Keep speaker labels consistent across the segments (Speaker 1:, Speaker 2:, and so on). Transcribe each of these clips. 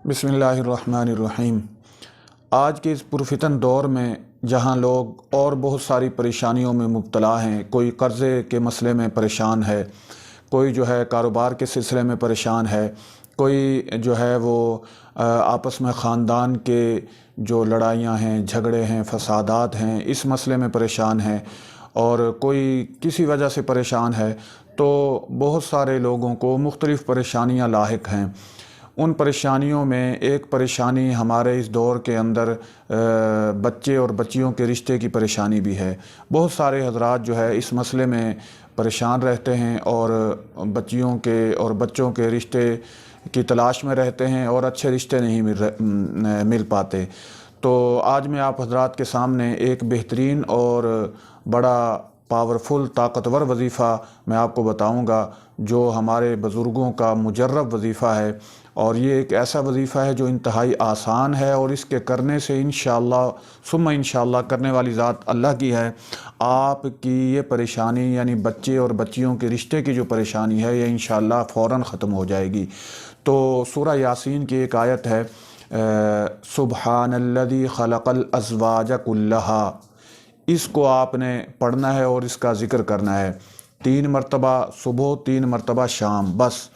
Speaker 1: बिस्मिल्लाहिर्रहमानिर्रहीम। आज के इस पुरफितन दौर में जहां लोग और बहुत सारी परेशानियों में मुब्तला हैं, कोई कर्ज़े के मसले में परेशान है, कोई जो है कारोबार के सिलसिले में परेशान है, कोई जो है वो आपस में ख़ानदान के जो लड़ाइयाँ हैं, झगड़े हैं, फसादात हैं, इस मसले में परेशान है, और कोई किसी वजह से परेशान है। तो बहुत सारे लोगों को मुख्तलिफ़ परेशानियाँ लाहिक हैं। उन परेशानियों में एक परेशानी हमारे इस दौर के अंदर बच्चे और बच्चियों के रिश्ते की परेशानी भी है। बहुत सारे हज़रात जो है इस मसले में परेशान रहते हैं और बच्चियों के और बच्चों के रिश्ते की तलाश में रहते हैं और अच्छे रिश्ते नहीं मिल पाते। तो आज मैं आप हज़रात के सामने एक बेहतरीन और बड़ा पावरफुल ताकतवर वजीफ़ा मैं आपको बताऊंगा, जो हमारे बुज़ुर्गों का मुजर्रब वजीफ़ा है। और ये एक ऐसा वजीफ़ा है जो इंतहाई आसान है, और इसके करने से इंशाअल्लाह सुम्मा इंशाअल्लाह, करने वाली ज़ात अल्लाह की है, आपकी ये परेशानी यानी बच्चे और बच्चियों के रिश्ते की जो परेशानी है ये इंशाअल्लाह फ़ौरन ख़त्म हो जाएगी। तो सूरह यासीन की एक आयत है, सुब्हानल्लज़ी खलक़ल अज़वाज कुल्लहा, इसको आपने पढ़ना है और इसका ज़िक्र करना है 3 मरतबा सुबह, 3 मरतबा शाम, बस।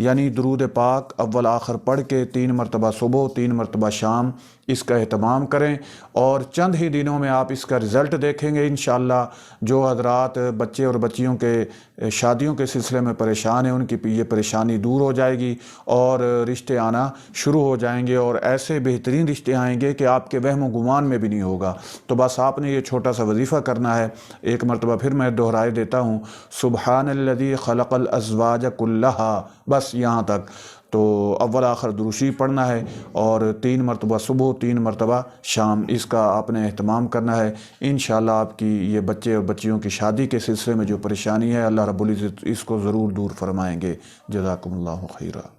Speaker 1: यानी दुरूद पाक अव्वल आखिर पढ़ के 3 मरतबा सुबह, 3 मरतबा शाम इसका एहतमाम करें, और चंद ही दिनों में आप इसका रिज़ल्ट देखेंगे इंशाअल्लाह। जो हज़रात बच्चे और बच्चियों के शादियों के सिलसिले में परेशान हैं, उनकी ये परेशानी दूर हो जाएगी और रिश्ते आना शुरू हो जाएंगे, और ऐसे बेहतरीन रिश्ते आएंगे कि आपके वहम गुमान में भी नहीं होगा। तो बस आपने ये छोटा सा वजीफ़ा करना है। एक मरतबा फिर मैं दोहराए देता हूँ, सुब्हानल्लज़ी खलक़ल अज़वाज कुल्लहा, बस यहाँ तक। तो अव्वल आखिर दुरूशी पढ़ना है और 3 मरतबा सुबह, 3 मरतबा शाम इसका आपने एहतमाम करना है। इंशाअल्लाह आपकी ये बच्चे और बच्चियों की शादी के सिलसिले में जो परेशानी है, अल्लाह रब्बुल इज़्ज़त इसको ज़रूर दूर फरमाएंगे। जज़ाकुमुल्लाहु खैरा।